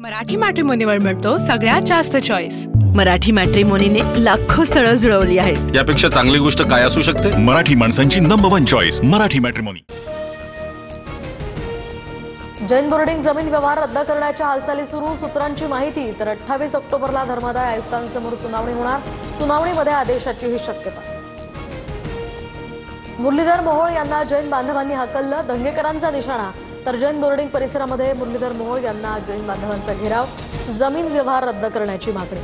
मराठी मॅट्रिमोनीवर मिळतो सगळ्यात जास्त चॉईस। मराठी मॅट्रिमोनीने लाखो स्थळं जुळवली आहेत। यापेक्षा चांगली गोष्ट काय असू शकते? मराठी माणसांची number 1 choice Marathi matrimony. Jain boarding जमीन व्यवहार रद्द करण्याच्या हालचाली सुरू, सूत्रांची माहिती। तर 28 ऑक्टोबरला धर्मादाय आयुक्तांसमोर सुनावणी होणार, सुनावणीमध्ये आदेशाचीही शक्यता। मुरलीधर मोहोळ यांना जैन बांधवांनी हाकललं, दंगेकरांचा निशाणा। तर जैन बोर्डिंग परिसरामध्ये मुरलीधर मोहोळ यांना जैन बांधवांचा घेराव, जमीन व्यवहार रद्द करण्याची मागणी।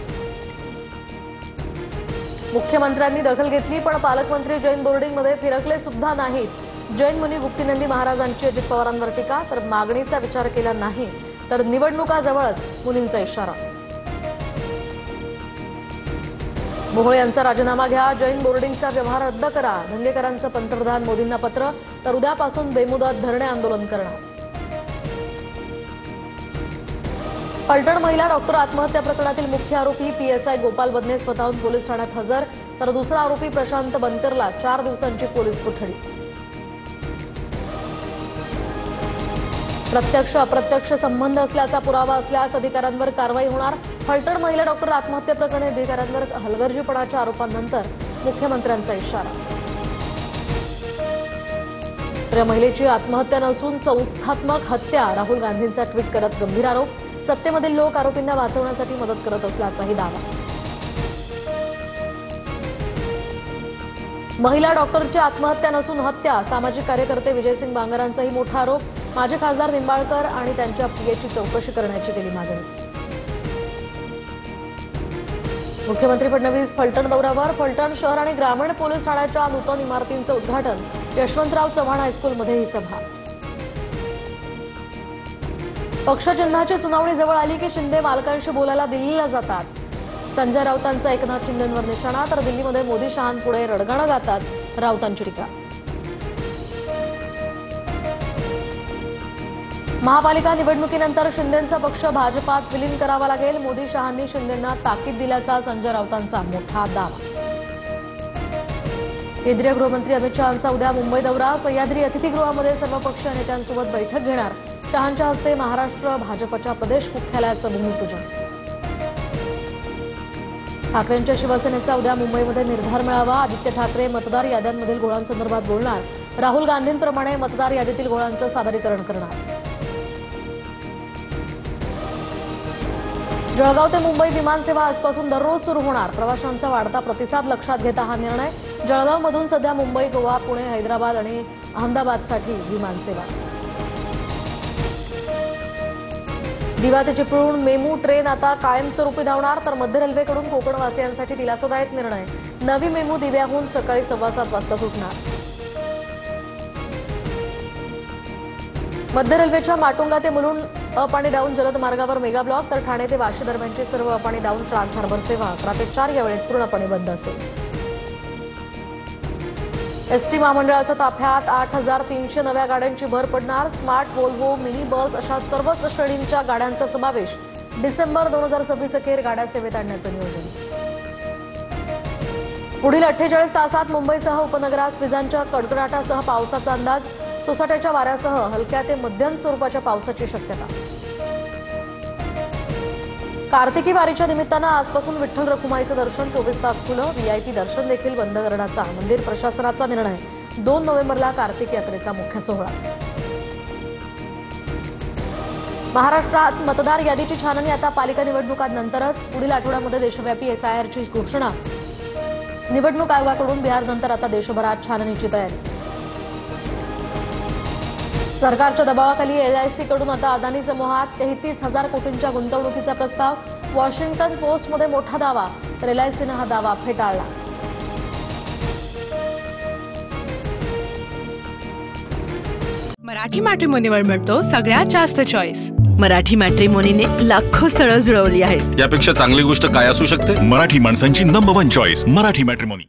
मुख्यमंत्र्यांनी दखल घेतली, पण पालकमंत्री जैन बोर्डिंगमध्ये फिरकले सुद्धा नाहीत। जैन मुनी गुप्तीनंदी महाराजांची अजित पवारांवर टीका, तर मागणीचा विचार केला नाही तर निवडणुका जवळच, मुनींचा इशारा। मोहोळ यांचा राजीनामा घ्या, जैन बोर्डिंगचा व्यवहार रद्द करा, दंगेकरांचं पंतप्रधान मोदींना पत्र। तर उद्यापासून बेमुदत धरणे आंदोलन करणार। पलटण महिला डॉक्टर आत्महत्या प्रकरणातील मुख्य आरोपी पीएसआय गोपाल बदने स्वतःहून पोलीस ठाण्यात हजर, तर दुसरा आरोपी प्रशांत बनकरला 4 दिवसांची पोलीस कोठडी। प्रत्यक्ष अप्रत्यक्ष संबंध असल्याचा पुरावा असल्यास अधिकाऱ्यांवर कारवाई होणार। फलटण महिला डॉक्टर आत्महत्या प्रकरणी अधिकाऱ्यांवर हलगर्जीपणाच्या आरोपांनंतर मुख्यमंत्र्यांचा इशारा। तर या महिलेची आत्महत्या नसून संस्थात्मक हत्या, राहुल गांधींचा ट्विट करत गंभीर आरोप। सत्तेमधील लोक आरोपींना वाचवण्यासाठी मदत करत असल्याचाही दावा। महिला डॉक्टरची आत्महत्या नसून हत्या, सामाजिक कार्यकर्ते विजयसिंग बांगरांचाही मोठा आरोप। माजी खासदार निंबाळकर आणि त्यांच्या पीएची चौकशी करण्याची केली मागणी। मुख्यमंत्री फडणवीस फलटण दौऱ्यावर, फलटण शहर आणि ग्रामीण पोलीस ठाण्याच्या नूतन इमारतींचं उद्घाटन, यशवंतराव चव्हाण हायस्कूलमध्ये ही सभा। पक्षचिन्हाची सुनावणी जवळ आली की शिंदे मालकांशी बोलायला दिल्लीला जातात। संजय राऊतांचा एकनाथ शिंदेंवर निशाणा, तर दिल्लीमध्ये मोदी शहांपुढे रडगाणं गातात, राऊतांची टीका। महापालिका निवडणुकीनंतर शिंदेंचा पक्ष भाजपात विलीन करावा लागेल, मोदी शहांनी शिंदेंना ताकीद दिल्याचा संजय राऊतांचा मोठा दावा। केंद्रीय गृहमंत्री अमित शहांचा उद्या मुंबई दौरा, सह्याद्री अतिथीगृहामध्ये सर्वपक्षीय नेत्यांसोबत बैठक घेणार। शहांच्या हस्ते महाराष्ट्र भाजपच्या प्रदेश मुख्यालयाचं भूमिपूजन। ठाकरेंच्या शिवसेनेचा उद्या मुंबईमध्ये निर्धार मेळावा, आदित्य ठाकरे मतदार याद्यांमधील घोळांसंदर्भात बोलणार, राहुल गांधींप्रमाणे मतदार यादीतील घोळांचं सादरीकरण करणार। जळगाव ते मुंबई विमानसेवा आजपासून दररोज सुरू होणार, प्रवाशांचा वाढता प्रतिसाद लक्षात घेता हा निर्णय। जळगावमधून सध्या मुंबई, गोवा, पुणे, हैदराबाद आणि अहमदाबादसाठी विमानसेवा। दिवा ते चिपळूण मेमू ट्रेन आता कायमस्वरूपी धावणार, तर मध्य रेल्वेकडून कोकणवासियांसाठी दिलासादायक निर्णय। नवी मेमू दिव्याहून सकाळी 7:15 वाजता सुटणार। मध्य रेल्वेच्या माटुंगा ते मुलुंड अप आणि डाऊन जलद मार्गावर मेगा ब्लॉक, तर ठाणे ते वाशी दरम्यानची सर्व अप आणि डाऊन ट्रान्स हार्बर सेवा 11 ते 4 या वेळेत पूर्णपणे बंद असेल। एसटी महामंडळाच्या ताफ्यात 8,300 नव्या गाड्यांची भर पडणार, स्मार्ट, व्होल्वो, मिनी बस अशा सर्वच श्रेणींच्या गाड्यांचा समावेश। डिसेंबर 2026 अखेर गाड्या सेवेत आणण्याचं नियोजन। पुढील 48 तासात मुंबईसह उपनगरात विजांच्या कडकडाटासह पावसाचा अंदाज, सोसाट्याच्या वाऱ्यासह हलक्या ते मध्यम स्वरूपाच्या पावसाची शक्यता। कार्तिकी वारीच्या निमित्तानं आजपासून विठ्ठल रखुमाईचं दर्शन 24 तास खुलं, व्हीआयपी दर्शन देखील बंद करण्याचा मंदिर प्रशासनाचा निर्णय। 2 नोव्हेंबरला कार्तिक यात्रेचा मुख्य सोहळा। महाराष्ट्रात मतदार यादीची छाननी आता पालिका निवडणुकांनंतरच, पुढील आठवड्यामध्ये देशव्यापी एसआयआरची घोषणा। निवडणूक आयोगाकडून बिहारनंतर आता देशभरात छाननीची तयारी। सरकारच्या दबावाखाली एलआयसी कडून आता अदानी समूहात 33,000 कोटींच्या गुंतवणुकीचा प्रस्ताव। वॉशिंग्टन पोस्टमध्ये मोठा दावा, तर एलआयसीनं हा दावा फेटाळला। मराठी मॅट्रिमोनीवर मिळतो सगळ्यात जास्त चॉईस। मराठी मॅट्रिमोनीने लाखो स्थळं जुळवली आहेत। यापेक्षा चांगली गोष्ट काय असू शकते? मराठी माणसांची नंबर 1 चॉईस मराठी मॅट्रिमोनी।